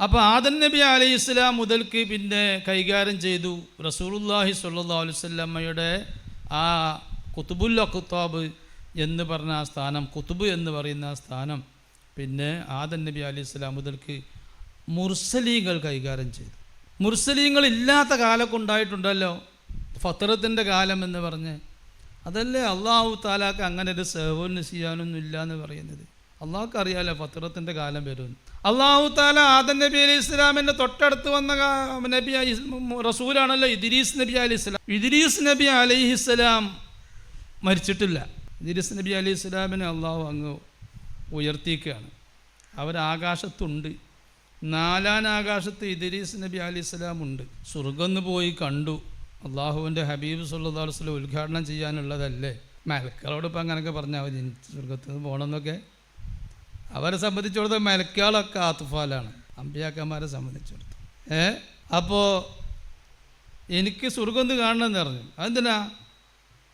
അപ്പോൾ ആദം നബി അലൈഹി ഇസ്ലാം മുതൽക്ക് പിന്നെ കൈകാര്യം ചെയ്തു റസൂലുള്ളാഹി സ്വല്ലല്ലാഹു അലൈഹി വസല്ലമയുടെ ആ കുതുബുൽ അഖ്താബ് എന്ന് പറഞ്ഞ ആ സ്ഥാനം, കുതുബ് എന്ന് പറയുന്ന ആ സ്ഥാനം പിന്നെ ആദം നബി അലൈഹി ഇസ്ലാം മുതൽക്ക് മുർസലീങ്ങൾ കൈകാര്യം ചെയ്തു. മുർസലീങ്ങൾ ഇല്ലാത്ത കാലമൊക്കെ ഉണ്ടായിട്ടുണ്ടല്ലോ, ഫത്രത്തിൻ്റെ കാലം എന്ന് പറഞ്ഞ്. അതല്ലേ അള്ളാഹു താലാക്ക് അങ്ങനെ ഒരു സേവനം ചെയ്യാനൊന്നും ഇല്ല എന്ന് പറയുന്നത്. അള്ളാഹ്ക്ക് അറിയാലോ ഫത്രത്തിൻ്റെ കാലം വരുമെന്ന്. അള്ളാഹു താല ആദം നബി അലൈഹി ഇസ്ലാമിൻ്റെ തൊട്ടടുത്ത് വന്ന നബി റസൂലാണല്ലോ ഇദ്രീസ് നബി അലൈഹി ഇസ്ലാം. ഇദ്രീസ് നബി അലൈഹി ഇസ്ലാം മരിച്ചിട്ടില്ല. ഇദ്രീസ് നബി അലൈഹി ഇസ്ലാമിനെ അള്ളാഹു അങ്ങ് ഉയർത്തിക്കുകയാണ്. അവരാകാശത്തുണ്ട്. 4-ാം ആകാശത്ത് ഇദ്രീസ് നബി അലൈഹി ഇസ്ലാം ഉണ്ട്. സ്വർഗ്ഗം പോയി കണ്ടു. അള്ളാഹുവിൻ്റെ ഹബീബ് സല്ലല്ലാഹു അലൈഹി വസല്ലം ഉദ്ഘാടനം ചെയ്യാനുള്ളതല്ലേ. മലക്കുകളോട് ഇപ്പം അങ്ങനെയൊക്കെ പറഞ്ഞാൽ മതി സ്വർഗത്തിൽ നിന്ന് പോകണമെന്നൊക്കെ. അവരെ സംബന്ധിച്ചിടത്തോളം മലക്കുകളൊക്കെ ആത്തുഫാലാണ്, അമ്പിയാക്കന്മാരെ സംബന്ധിച്ചിടത്തോളം. അപ്പോൾ എനിക്ക് സ്വർഗ്ഗം കാണണമെന്ന് പറഞ്ഞു. അതെന്തിനാ?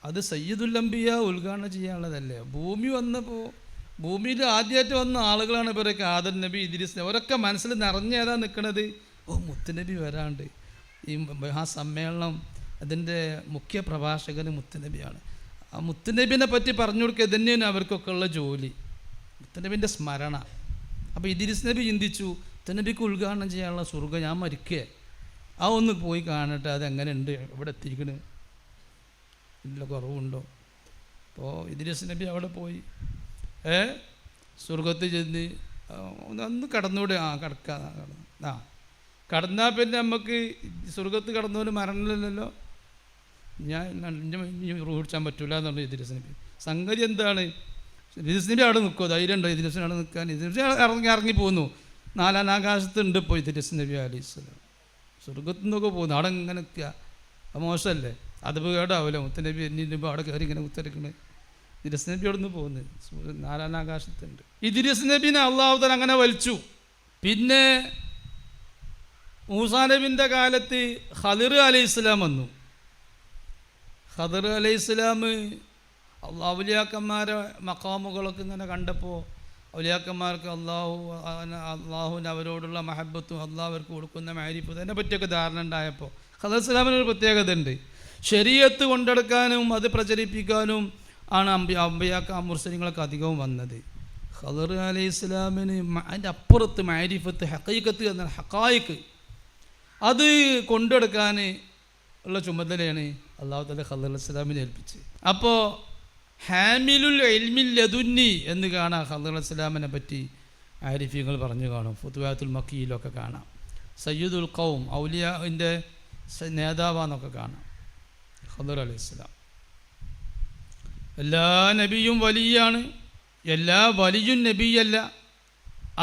അത് സയ്യിദുൽ അംബിയ ഉദ്ഘാടനം ചെയ്യാനുള്ളതല്ലേ. ഭൂമി വന്നപ്പോൾ ഭൂമിയിൽ ആദ്യമായിട്ട് വന്ന ആളുകളാണ് ഇവരൊക്കെ. ആദം നബി, ഇദ്രീസ് നബി, അവരൊക്കെ മനസ്സിൽ നിറഞ്ഞേതാ നിൽക്കണത്. മുത്തുനബി വരാണ്ട്. ഈ ആ സമ്മേളനം അതിൻ്റെ മുഖ്യ പ്രഭാഷകന് മുത്തുനബിയാണ്. ആ മുത്തുനബിനെ പറ്റി പറഞ്ഞു കൊടുക്കുക തന്നെയാണ് അവർക്കൊക്കെ ഉള്ള ജോലി, മുത്തുനബിൻ്റെ സ്മരണ. അപ്പോൾ ഇദ്രീസ് നബി ചിന്തിച്ചു, മുത്തുനബിക്ക് ഉദ്ഘാടനം ചെയ്യാനുള്ള സ്വർഗ്ഗം ഞാൻ മരിക്കേ, ആ ഒന്ന് പോയി കാണട്ടെ, അതെങ്ങനെ ഉണ്ട്, എവിടെ എത്തിക്കണ്, ഇല്ല കുറവുണ്ടോ. അപ്പോൾ ഇദ്രീസ് നബി അവിടെ പോയി സ്വർഗത്തിൽ ചെന്ന് ഒന്ന് കടന്നൂടെ. കടന്നാൽ പിന്നെ നമുക്ക് സ്വർഗത്ത് കടന്നവന് മരണമില്ലല്ലോ, ഞാൻ റൂടിച്ചാൻ പറ്റില്ല എന്ന് പറഞ്ഞു ഇദ്രീസ് നബി. സംഗതി എന്താണ്? ഇദ്രീസ് നബി അവിടെ നിൽക്കുമോ? ധൈര്യം ഉണ്ടോ ഇദ്രീസിന് അവിടെ നിൽക്കാൻ? ഇദ്രീസ് ഇറങ്ങിപ്പോന്നു. 4-ാം ആകാശത്തുണ്ട് ഇപ്പോൾ ഇദ്രീസ് നബി അലൈഹി സ്വലാം. സ്വർഗത്തു നിന്നൊക്കെ പോകുന്നു. അവിടെ ഇങ്ങനെ നിൽക്കുക, അത് മോശമല്ലേ? അത് കേടാവില്ല. മുത്തനബി എന്നിപ്പോൾ അവിടെ കയറി ഇങ്ങനെ കുത്തിരക്കണേ. ഇദ്രീസ് നബി അവിടെ നിന്ന് പോകുന്നത് 4-ാം ആകാശത്തുണ്ട്. ഇദ്രീസ് നബീനെ അള്ളാഹു തആല അങ്ങനെ വലിച്ചു. പിന്നെ മൂസാ നബിൻ്റെ കാലത്ത് ഖദിർ അലൈഹി ഇസ്ലാം വന്നു. ഖദിർ അലൈഹി ഇസ്ലാം ഔലിയാക്കന്മാരെ മഖാമുകളൊക്കെ ഇങ്ങനെ കണ്ടപ്പോൾ ഔലിയാക്കന്മാർക്ക് അള്ളാഹുവിന് അവരോടുള്ള മഹബത്തും അള്ളാഹു അവർക്ക് കൊടുക്കുന്ന മാരിഫത്തും അതിനെ പറ്റിയൊക്കെ ധാരണ ഉണ്ടായപ്പോൾ ഖദിർ ഇസ്ലാമിനൊരു പ്രത്യേകത ഉണ്ട്. ശരീഅത്ത് കൊണ്ടെടുക്കാനും അത് പ്രചരിപ്പിക്കാനും ആണ് മുർസലിങ്ങളൊക്കെ അധികവും വന്നത്. ഖദിർ അലൈഹി ഇസ്ലാമിന് അതിൻ്റെ അപ്പുറത്ത് മാരിഫത്ത്, ഹഖീഖത്ത് എന്ന ഹഖായിഖ് അത് കൊണ്ടെടുക്കാൻ ഉള്ള ചുമതലയാണ് അല്ലാഹു തആല ഖദിർ അലൈഹി ഇസ്ലാമിനെ ഏൽപ്പിച്ച്. അപ്പോൾ ഹാമിലുൽ ഇൽമിൽ ലദുന്നി എന്ന് കാണാം. ഖദിർ അലൈഹി ഇസ്ലാമിനെ പറ്റി ആരിഫീങ്ങൾ പറഞ്ഞു കാണും. ഫുതുവാത്തുൽ മക്കിയിലൊക്കെ കാണാം. സയ്യിദുൽ ഖൗം, ഔലിയാവിൻ്റെ നേതാവാന്നൊക്കെ കാണാം ഖദിർ അലൈഹി ഇസ്ലാം. എല്ലാ നബിയും വലിയാണ്, എല്ലാ വലിയും നബിയല്ല.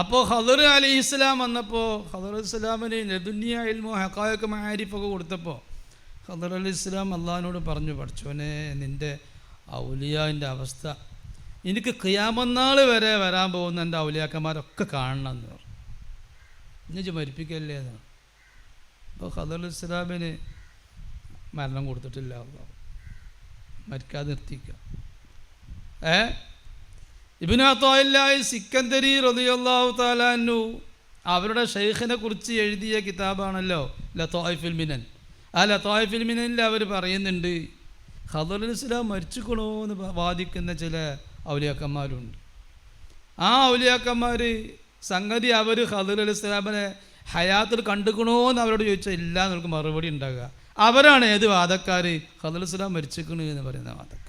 അപ്പോൾ ഖദിർ അലൈഹി ഇസ്ലാം വന്നപ്പോൾ ഖദിർ അലൈഹി ഇസ്ലാമിന് ലദുന്യ ഇൽമോ ഹഖായിഖ് മആരിഫൊക്കെ കൊടുത്തപ്പോൾ ഖദിർ അലൈഹി ഇസ്ലാം അള്ളാഹിനോട് പറഞ്ഞു, പഠിച്ചോനെ നിൻ്റെ ഔലിയാവിൻ്റെ അവസ്ഥ എനിക്ക് ഖിയാമത്ത് വരെ വരാൻ പോകുന്ന എൻ്റെ ഔലിയാക്കന്മാരൊക്കെ കാണണം എന്ന് പറഞ്ഞു. ഇന്നിച്ച് മരിപ്പിക്കല്ലേ എന്ന്. അപ്പോൾ ഖദിർ അലൈഹി ഇസ്ലാമിന് മരണം കൊടുത്തിട്ടില്ല, അള്ളാഹു മരിക്കാതെ നിർത്തിക്കുക. ഇബ്നു അത്താഇല്ലാഹി സിക്കന്ദരി റളിയല്ലാഹു തആല അൻഹു അവരുടെ ഷെയ്ഖിനെ കുറിച്ച് എഴുതിയ കിതാബാണല്ലോ ലതായിഫുൽ മിനൻ. ആ ലതായിഫുൽ മിനനിൽ അവർ പറയുന്നുണ്ട് ഖദിർ അലൈഹി ഇസ്ലാം മരിച്ചുക്കണോ എന്ന് വാദിക്കുന്ന ചില ഔലിയാക്കന്മാരുണ്ട്. ആ ഔലിയാക്കന്മാർ സംഗതി അവർ ഖദിർ അലൈഹി ഇസ്ലാമിനെ ഹയാത്തിൽ കണ്ടുക്കണോ എന്ന് അവരോട് ചോദിച്ചാൽ ഇല്ല എന്നവർക്ക് മറുപടി ഉണ്ടാകുക. അവരാണ് ഏത് വാദക്കാർ? ഖദിർ അലൈഹി ഇസ്ലാം മരിച്ചിക്കണു എന്ന് പറയുന്ന വാദക്കാർ.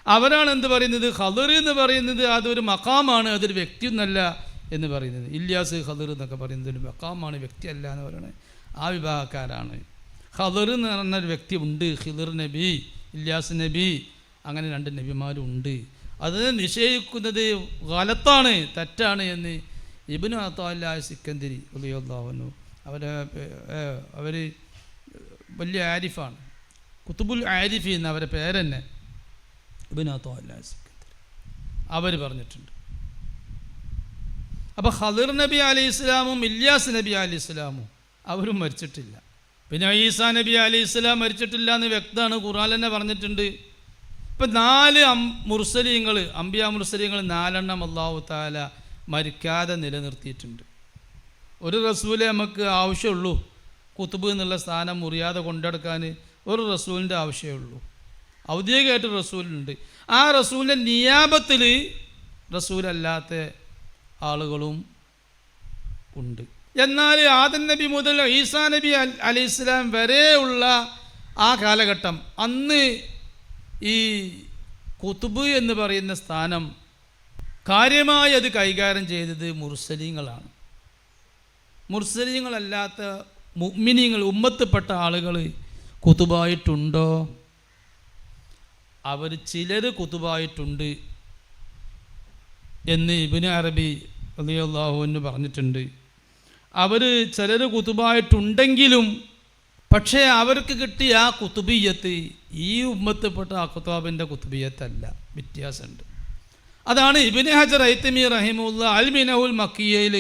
അവരാണ് എന്ത് പറയുന്നത്? ഖദിർ എന്ന് പറയുന്നത് അതൊരു മഖാമാണ്, അതൊരു വ്യക്തിയൊന്നല്ല എന്ന് പറയുന്നത്. ഇല്യാസ് ഖദിർ എന്നൊക്കെ പറയുന്നത് ഒരു മഖാമാണ്, വ്യക്തിയല്ല എന്ന് പറയുന്നത് ആ വിഭാഗക്കാരാണ്. ഖദിർ എന്ന് പറഞ്ഞൊരു വ്യക്തി ഉണ്ട്, ഖിദിർ നബി, ഇല്യാസ് നബി, അങ്ങനെ 2 നബിമാരുണ്ട്. അത് നിഷേധിക്കുന്നത് ഗലത്താണ്, തെറ്റാണ് എന്ന് ഇബ്നു അത്താഇല്ലാഹി സിക്കന്ദരി റളിയല്ലാഹു അൻഹു അവർ വലിയ ആരിഫാണ്, കുത്തുബുൽ ആരിഫി എന്ന അവരുടെ പേരെന്നെ ഇബ്നു അത്താഇല്ലാഹി സിക്കന്ദരി അവർ പറഞ്ഞിട്ടുണ്ട്. അപ്പോൾ ഖദിർ നബി അലൈഹി ഇസ്ലാമും ഇല്യാസ് നബി അലൈഹി ഇസ്ലാമും അവരും മരിച്ചിട്ടില്ല. പിന്നെ ഈസാ നബി അലൈഹി ഇസ്ലാം മരിച്ചിട്ടില്ല എന്ന് വ്യക്തമാണ്, ഖുർആൻ തന്നെ പറഞ്ഞിട്ടുണ്ട്. ഇപ്പം 4 മുർസലീങ്ങൾ, അംബിയാ മുർസലീങ്ങൾ 4 അല്ലാഹു തആല മരിക്കാതെ നിലനിർത്തിയിട്ടുണ്ട്. ഒരു റസൂലേ നമുക്ക് ആവശ്യമുള്ളൂ. കുത്തുബ് എന്നുള്ള സ്ഥാനം മുറിയാതെ കൊണ്ടെടുക്കാൻ ഒരു റസൂലിൻ്റെ ആവശ്യമേ ഉള്ളൂ. ഔദ്യോഗികമായിട്ട് റസൂലുണ്ട്. ആ റസൂലിൻ്റെ നിയാബത്തിൽ റസൂലല്ലാത്ത ആളുകളും ഉണ്ട്. എന്നാൽ ആദം നബി മുതൽ ഈസാ നബി അലൈഹിസ്സലാം വരെയുള്ള ആ കാലഘട്ടം, അന്ന് ഈ കുത്തുബ് എന്ന് പറയുന്ന സ്ഥാനം കാര്യമായി അത് കൈകാര്യം ചെയ്തത് മുർസലീങ്ങളാണ്. മുർസലീങ്ങളല്ലാത്ത മുഅ്മിനീങ്ങൾ, ഉമ്മത്തിൽപ്പെട്ട ആളുകൾ കുത്തുബായിട്ടുണ്ടോ? അവർ ചിലർ കുത്തുബായിട്ടുണ്ട് എന്ന് ഇബ്നു അറബി റളിയല്ലാഹു അൻഹു പറഞ്ഞിട്ടുണ്ട്. അവർ ചിലർ കുത്തുബായിട്ടുണ്ടെങ്കിലും പക്ഷേ അവർക്ക് കിട്ടിയ ആ കുത്തുബിയ്യത്ത് ഈ ഉമ്മത്തിൽപ്പെട്ട ആ കുത്തുബിൻ്റെ കുത്തുബിയ്യത്തല്ല, വ്യത്യാസമുണ്ട്. അതാണ് ഇബ്നു ഹജർ ഹൈതമി റഹിമഹുല്ല അൽ മിനഹുൽ മക്കിയയിൽ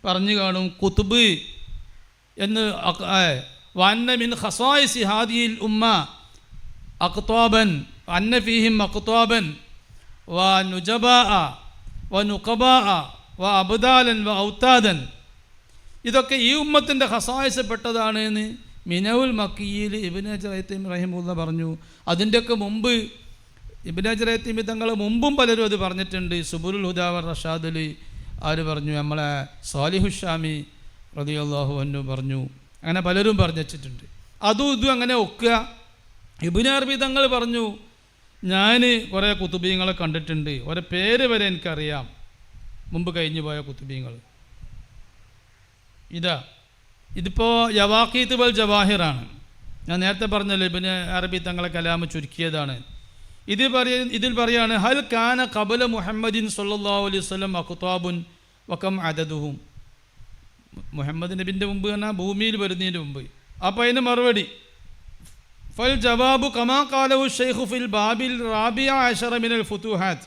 പറഞ്ഞു കാണും. കുത്തുബ് എന്ന് വഅന്ന മിൻ ഖസായിസി ഹാദിഹിൽ ഉമ്മ അഖ്താബൻ അന്ന ഫീഹിം അഖ്താബൻ വ നുജബാഅ വ നുഖബാഅ വ അബ്ദാലൻ വ ഔതാദൻ. ഇതൊക്കെ ഈ ഉമ്മത്തിൻ്റെ ഖസായിസപ്പെട്ടതാണ് എന്ന് മിനഹുൽ മക്കിയിൽ ഇബ്നു ഹജർ ഹൈതമി റഹിമഹുല്ല പറഞ്ഞു. അതിൻ്റെയൊക്കെ മുമ്പ് ഇബ്നു ഹജർ ഹൈതമി തങ്ങൾ മുമ്പും പലരും അത് പറഞ്ഞിട്ടുണ്ട്. സുബുലുൽ ഹുദാ വർ റഷാദിൽ ആര് പറഞ്ഞു? നമ്മളെ സാലിഹു ഷാമി റളിയല്ലാഹു അൻഹു പറഞ്ഞു. അങ്ങനെ പലരും പറഞ്ഞു വെച്ചിട്ടുണ്ട്. അതും ഇതും അങ്ങനെ ഒക്കുക. ഇബ്നു അറബി തങ്ങൾ പറഞ്ഞു, ഞാൻ കുറേ കുത്തുബീങ്ങളെ കണ്ടിട്ടുണ്ട്, ഓരോ പേര് വരെ എനിക്കറിയാം, മുമ്പ് കഴിഞ്ഞു പോയ കുത്തുബീങ്ങൾ. ഇതിപ്പോൾ യവാഖീത്ത് വൽ ജവാഹിറാണ്. ഞാൻ നേരത്തെ പറഞ്ഞല്ലോ ഇബ്നു അറബി തങ്ങളെ കലാമ് ചുരുക്കിയതാണ്. ഇതിൽ പറയാണ് ഹൽ കാന ഖബല മുഹമ്മദിൻ സല്ലല്ലാഹു അലൈഹി വസല്ലം അഖ്താബുൻ വകം അദദുഹും. മുഹമ്മദ് നബിൻ്റെ മുമ്പ് പറഞ്ഞാൽ ഭൂമിയിൽ വരുന്നതിന് മുമ്പ്. അപ്പോൾ അതിന് മറുപടി ഫൽ ജവാബു കമാ ഖാലഹു ഷൈഖു ഫിൽ ബാബിൽ റാബിഅ അശറ മിനൽ ഫുതുഹാത്ത്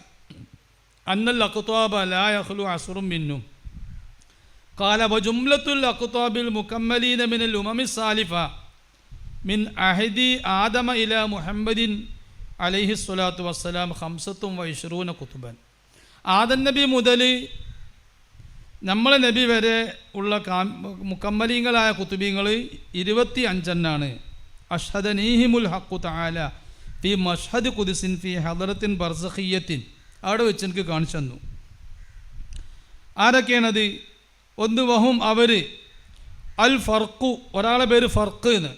അന്നൽ അഖ്താബ ലാ യഖ്ലു അസ്റും മിൻഹു ഖാല വജുംലത്തുൽ അഖ്താബിൽ മുകമ്മലീന മിനൽ ഉമമി സാലിഫ മിൻ അഹദി ആദമ ഇലാ മുഹമ്മദിൻ അലൈഹി സ്വലാത്തു വസ്സലാം 25 കുത്തുബൻ. ആദം നബി മുതൽ നമ്മളെ നബി വരെ ഉള്ള മുക്കമ്മലീങ്ങളായ കുത്തുബീങ്ങൾ 25 അഷ്ഹദനീഹിമുൽ ഹഖു തആല ഫി മഷ്ഹദ് ഖുദ്സിൻ ഫി ഹദറത്തിൻ ബർസഖിയ്യത്തിൻ. അവിടെ വെച്ച് എനിക്ക് കാണിച്ചു തന്നു. ആരൊക്കെയാണത്? ഒന്ന് വഹും അവർ അൽ ഫർഖു, ഒരാളെ പേര് ഫർക്ക് എന്ന്,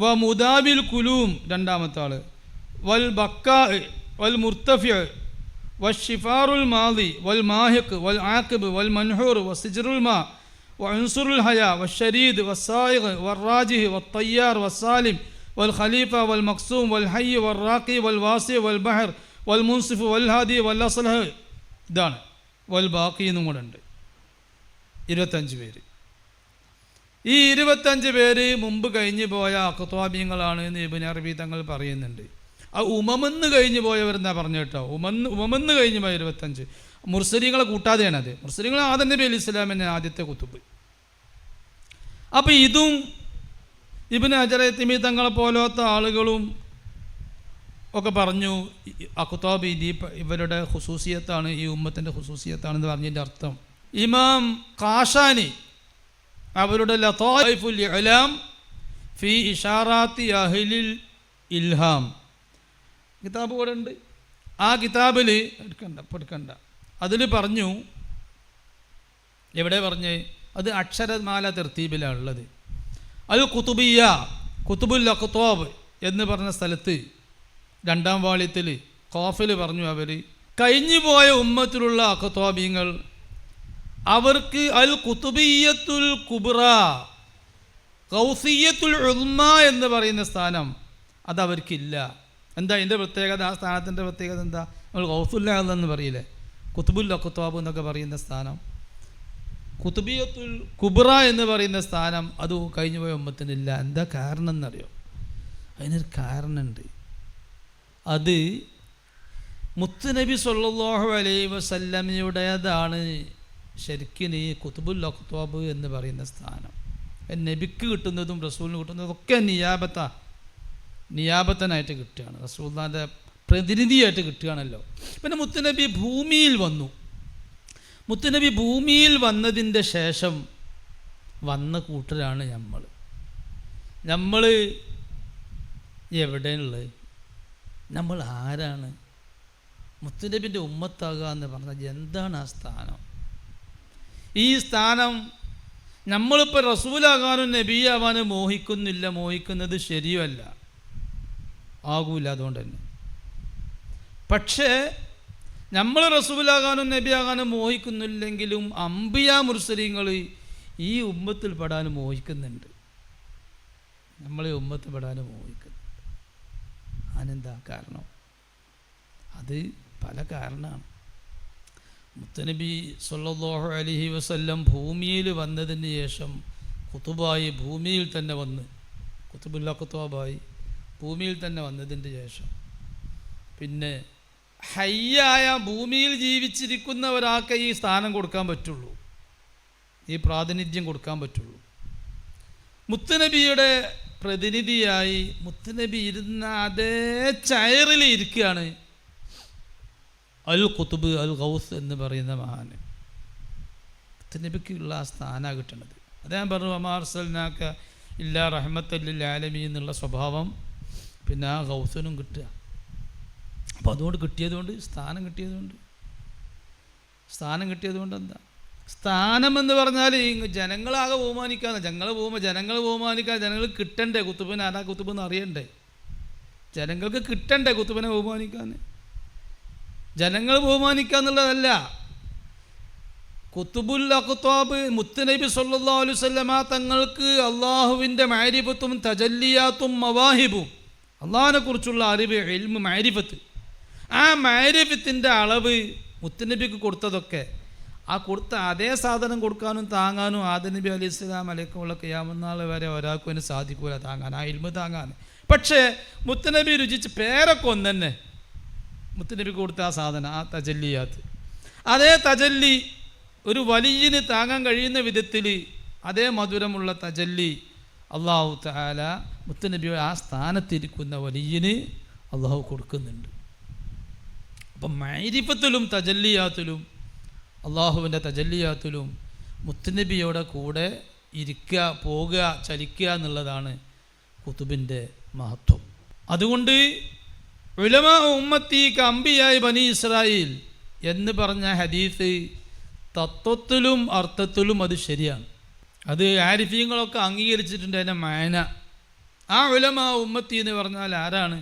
വ മുദാബിൽ കുലൂം രണ്ടാമത്തെ ആൾ, വൽ ബക്കാ വൽ മുർത്തഫിഅ വശിഫാറുൽ മാദി വൽ മാഹിഖ് വൽ ആഖിബ് വൽ മൻഹൂർ വസിജ്റുൽ മാ വഅൻസുറുൽ ഹയാ വശരീദ് വസായിഖ് വറാജിഹ് വത്തയ്യാർ വസാലിം വൽ ഖലീഫ വൽ മഖ്സൂം വൽ ഹയ്യ് വൽ റാഖി വൽ വാസി വൽ ബഹർ വൽ മുൻസിഫ് വൽ ഹാദി വൽ അസ്ലഹ്. ഇതാണ് വൽ ബാഖി എന്നും കൂടെ ഉണ്ട്. 25 പേര്. ഈ 25 പേര് മുമ്പ് കഴിഞ്ഞു പോയ അഖ്താബീങ്ങളാണ് എന്ന് ഇബ്നു അറബി തങ്ങൾ പറയുന്നുണ്ട്. ആ ഉമമെന്ന് കഴിഞ്ഞു പോയവരെന്നാ പറഞ്ഞു കേട്ടോ. ഉമമെന്ന് കഴിഞ്ഞു പോയ 25 മുർസലീങ്ങളെ കൂട്ടാതെയാണത്. മുർസലീങ്ങൾ ആദം നബി അലൈഹി സ്വലാമിൻ്റെ ആദ്യത്തെ കുത്തുബ്. അപ്പോൾ ഇതും ഇബ്നു ഹജർ ഹൈതമി തങ്ങളെ പോലത്തെ ആളുകളും ഒക്കെ പറഞ്ഞു അഖ്താബ് ഇവരുടെ ഖുസൂസിയത്താണ്, ഈ ഉമ്മത്തിൻ്റെ ഖുസൂസിയത്താണെന്ന് പറഞ്ഞതിൻ്റെ അർത്ഥം. ഇമാം ഖാശാനി അവരുടെ ലതായിഫുൽ ഇഅ്ലാം ഫി ഇഷാറാത്തി അഹ്ലിൽ ഇൽഹാം കിതാബ് കൂടെ ഉണ്ട്. ആ കിതാബിൽ എടുക്കണ്ട അതിൽ പറഞ്ഞു, എവിടെ പറഞ്ഞ് അത് അക്ഷരമാല തെർത്തീബിലാണ് ഉള്ളത്. അത് കുത്തുബിയ കുത്തുബുൽ അഖ്താബ് എന്ന് പറഞ്ഞ സ്ഥലത്ത് 2ാം വാള്യത്തിൽ ഖാഫിൽ പറഞ്ഞു അവർ കഴിഞ്ഞു പോയ ഉമ്മത്തിലുള്ള അഖ്താബീങ്ങൾ അവർക്ക് അൽ കുത്തുബിയ്യത്തുൽ കുബ്ര ഗൗസിയ്യത്തുൽ ഉദ്മ എന്ന് പറയുന്ന സ്ഥാനം അതവർക്കില്ല. എന്താ അതിൻ്റെ പ്രത്യേകത? ആ സ്ഥാനത്തിൻ്റെ പ്രത്യേകത എന്താ? നമ്മൾ ഗൗസുല്ല എന്ന് പറയില്ലേ, കുത്തുബുൽ അഖ്താബ് എന്നൊക്കെ പറയുന്ന സ്ഥാനം, കുത്തുബിയത്തുൽ കുബ്ര എന്ന് പറയുന്ന സ്ഥാനം അത് കഴിഞ്ഞു പോയ ഉമ്മത്തിനില്ല. എന്താ കാരണം എന്നറിയോ? അതിനൊരു കാരണമുണ്ട്. അത് മുത്തുനബി സല്ലല്ലാഹു അലൈഹി വസല്ലമയുടേതാണ് ശരിക്കും ഈ കുത്തുബുൽ അഖ്താബ് എന്ന് പറയുന്ന സ്ഥാനം. നബിക്ക് കിട്ടുന്നതും റസൂലിന് കിട്ടുന്നതും ഒക്കെ നിയാബത്തനായിട്ട് കിട്ടുകയാണ്, റസൂലുള്ളാഹിൻ്റെ പ്രതിനിധിയായിട്ട് കിട്ടുകയാണല്ലോ. പിന്നെ മുത്തുനബി ഭൂമിയിൽ വന്നു. മുത്തുനബി ഭൂമിയിൽ വന്നതിൻ്റെ ശേഷം വന്ന കൂട്ടരാണ് നമ്മൾ എവിടെയുള്ളത്? നമ്മൾ ആരാണ്? മുത്തുനബിൻ്റെ ഉമ്മത്താകുക എന്ന് പറഞ്ഞാൽ എന്താണ് ആ സ്ഥാനം? ഈ സ്ഥാനം നമ്മളിപ്പോൾ റസൂലാകാനും നബിയാവാനും മോഹിക്കുന്നത് ശരിയല്ല, ആകൂല. അതുകൊണ്ട് തന്നെ പക്ഷേ നമ്മൾ റസൂലാകാനും നബിയാകാനും മോഹിക്കുന്നില്ലെങ്കിലും അംബിയ മുർസലീങ്ങൾ ഈ ഉമ്മത്തിൽ പെടാനും മോഹിക്കുന്നുണ്ട്, നമ്മളെ ഉമ്മത്തിൽ പെടാനും മോഹിക്കുന്നുണ്ട്. അതിനെന്താ കാരണം? അത് പല കാരണമാണ്. മുത്തനബി സല്ലല്ലാഹു അലൈഹി വസല്ലം ഭൂമിയിൽ വന്നതിന് ശേഷം ഖുതുബായി ഭൂമിയിൽ തന്നെ വന്ന്, ഖുതുബുൽ അഖ്താബായി ഭൂമിയിൽ തന്നെ വന്നതിൻ്റെ ശേഷം പിന്നെ ഹയ്യായ ഭൂമിയിൽ ജീവിച്ചിരിക്കുന്ന ഒരാൾക്ക് ഈ സ്ഥാനം കൊടുക്കാൻ പറ്റുള്ളൂ, ഈ പ്രാതിനിധ്യം കൊടുക്കാൻ പറ്റുള്ളൂ. മുത്തുനബിയുടെ പ്രതിനിധിയായി മുത്തുനബി ഇരുന്ന അതേ ചെയറിൽ ഇരിക്കുകയാണ് അൽ ഖുതുബ് അൽ ഗൗസ് എന്ന് പറയുന്ന മഹാൻ. മുത്തുനബിക്കുള്ള ആ സ്ഥാനം കിട്ടുന്നത്. അദ്ദേഹം പറഞ്ഞു വമാ അർസൽനാക ഇല്ലാ റഹ്മത്തൽ ലിൽ ആലമീൻ എന്നുള്ള സ്വഭാവം പിന്നെ ആ ഗൗസിനും കിട്ടുക. അപ്പോൾ അതുകൊണ്ട് സ്ഥാനം കിട്ടിയതുകൊണ്ട് എന്താ സ്ഥാനം എന്ന് പറഞ്ഞാൽ ജനങ്ങളാകെ ബഹുമാനിക്കാതെ, ജനങ്ങൾ ബഹുമാനിക്കാതെ ജനങ്ങൾ കിട്ടണ്ടേ കുത്തുബിനെ? ആരാ കുത്തുബെന്ന് അറിയണ്ടേ? ജനങ്ങൾക്ക് കിട്ടണ്ടേ കുത്തുബിനെ ബഹുമാനിക്കാൻ? ജനങ്ങൾ ബഹുമാനിക്കുക എന്നുള്ളതല്ല. ഖുതുബുൽ അഖ്താബ് മുത്തുനബി സല്ലല്ലാഹു അലൈഹി വസല്ലമ തങ്ങൾക്ക് അള്ളാഹുവിൻ്റെ മഅരിഫത്തും തജല്ലിയാത്തും മവാഹിബും, അള്ളാഹിനെ കുറിച്ചുള്ള അറിവ്, ഇൽമ്, മഅരിഫത്ത്, ആ മഅരിഫത്തിൻ്റെ അളവ് മുത്തുനബിക്ക് കൊടുത്തതൊക്കെ ആ കൊടുത്ത അതേ സാധനം കൊടുക്കാനും താങ്ങാനും ആദം നബി അലൈഹി സ്വലാം അലൈക്കുമുള്ള ഖിയാമത്ത് വരെ ഒരാൾക്കും അതിന് സാധിക്കൂല താങ്ങാൻ, ആ ഇൽമ് താങ്ങാൻ. പക്ഷേ മുത്തുനബി രുചിച്ച് പേരൊക്കെ ഒന്ന് തന്നെ, മുത്തുനബിക്ക് കൊടുത്ത ആ സാധനം, ആ തജല്ലിയാത്ത്, അതേ തജല്ലി ഒരു വലിയന് താങ്ങാൻ കഴിയുന്ന വിധത്തിൽ അതേ മധുരമുള്ള തജല്ലി അള്ളാഹു തആല മുത്തുനബി ആ സ്ഥാനത്തിരിക്കുന്ന വലിയന് അള്ളാഹു കൊടുക്കുന്നുണ്ട്. അപ്പം മഅരിഫത്തിലും തജല്ലിയാത്തിലും, അള്ളാഹുവിൻ്റെ തജല്ലിയാത്തിലും മുത്തുനബിയുടെ കൂടെ ഇരിക്കുക, പോകുക, ചലിക്കുക എന്നുള്ളതാണ് ഖുതുബിൻ്റെ മഹത്വം. അതുകൊണ്ട് ഉലമാ ഉമ്മത്തി കഅംബിയായി ബനി ഇസ്രായേൽ എന്ന് പറഞ്ഞ ഹദീസ് തത്വത്തിലും അർത്ഥത്തിലും അത് ശരിയാണ്. അത് ആരിഫീങ്ങളൊക്കെ അംഗീകരിച്ചിട്ടുണ്ട് അതിൻ്റെ മാന. ആ ഉലമാ ഉമ്മത്തി എന്ന് പറഞ്ഞാൽ ആരാണ്?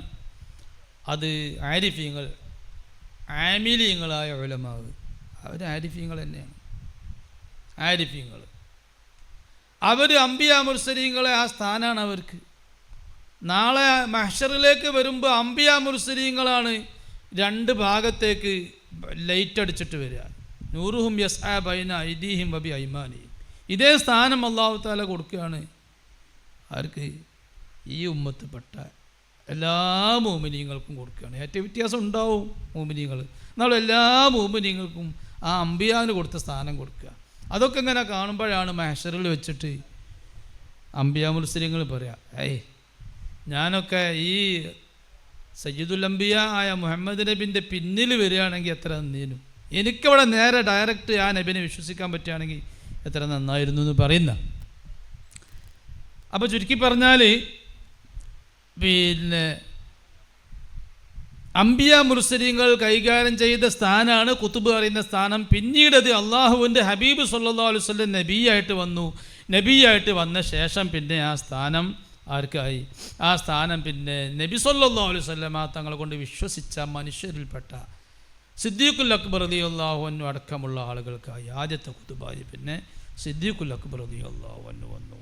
അത് ആരിഫീങ്ങൾ, ആമിലീങ്ങളായ ഉലമാവ്, അവർ ആരിഫീങ്ങൾ തന്നെയാണ്. ആരിഫീങ്ങൾ അവർ അംബിയ മുർസലീങ്ങളെ ആ സ്ഥാനമാണ് അവർക്ക്. നാളെ മഹ്ശറിലേക്ക് വരുമ്പോൾ അംബിയ മുർസലീങ്ങളാണ് രണ്ട് ഭാഗത്തേക്ക് ലൈറ്റ് അടിച്ചിട്ട് വരിക. നൂറുഹും യസ്ആ ബൈന ഐദീഹിം വബി ഐമാനിഹിം. ഇതേ സ്ഥാനം അല്ലാഹു തആല കൊടുക്കുകയാണ് ആർക്ക്? ഈ ഉമ്മത്തിൽപ്പെട്ട എല്ലാ മോമിനീങ്ങൾക്കും കൊടുക്കുകയാണ്. ഏറ്റവും വ്യത്യാസം ഉണ്ടാവും മോമിനീങ്ങൾ, എന്നാലും എല്ലാ മോമിനീങ്ങൾക്കും ആ അംബിയാന് കൊടുത്ത സ്ഥാനം കൊടുക്കുക. അതൊക്കെ ഇങ്ങനെ കാണുമ്പോഴാണ് മഹ്ശറിൽ വെച്ചിട്ട് അംബിയ മുർസലീങ്ങൾ പറയാം, ഞാനൊക്കെ ഈ സയ്യിദുൽ അംബിയ ആയ മുഹമ്മദ് നബിൻ്റെ പിന്നിൽ വരികയാണെങ്കിൽ എത്ര നന്ദിനും, എനിക്കവിടെ നേരെ ഡയറക്റ്റ് ആ നബിനെ വിശ്വസിക്കാൻ പറ്റുകയാണെങ്കിൽ എത്ര നന്നായിരുന്നു എന്ന് പറയുന്ന. അപ്പോൾ ചുരുക്കി പറഞ്ഞാൽ പിന്നെ അംബിയ മുർസലീങ്ങൾ കൈകാര്യം ചെയ്ത സ്ഥാനമാണ് ഖുതുബ് പറയുന്ന സ്ഥാനം. പിന്നീട് അത് അള്ളാഹുവിൻ്റെ ഹബീബ് സല്ലല്ലാഹു അലൈഹി വസല്ലം നബിയായിട്ട് വന്ന ശേഷം പിന്നെ ആ സ്ഥാനം ആർക്കായി? ആ സ്ഥാനം പിന്നെ നബി സല്ലല്ലാഹു അലൈഹി വസല്ലം തങ്ങളെ കൊണ്ട് വിശ്വസിച്ച മനുഷ്യരിൽപ്പെട്ട സിദ്ദീഖുൽ അക്ബർ റളിയല്ലാഹു അൻഹു അടക്കമുള്ള ആളുകൾക്കായി ആദ്യത്തെ ഖുതുബായി പിന്നെ സിദ്ദീഖുൽ അക്ബർ റളിയല്ലാഹു അൻഹു വന്നു.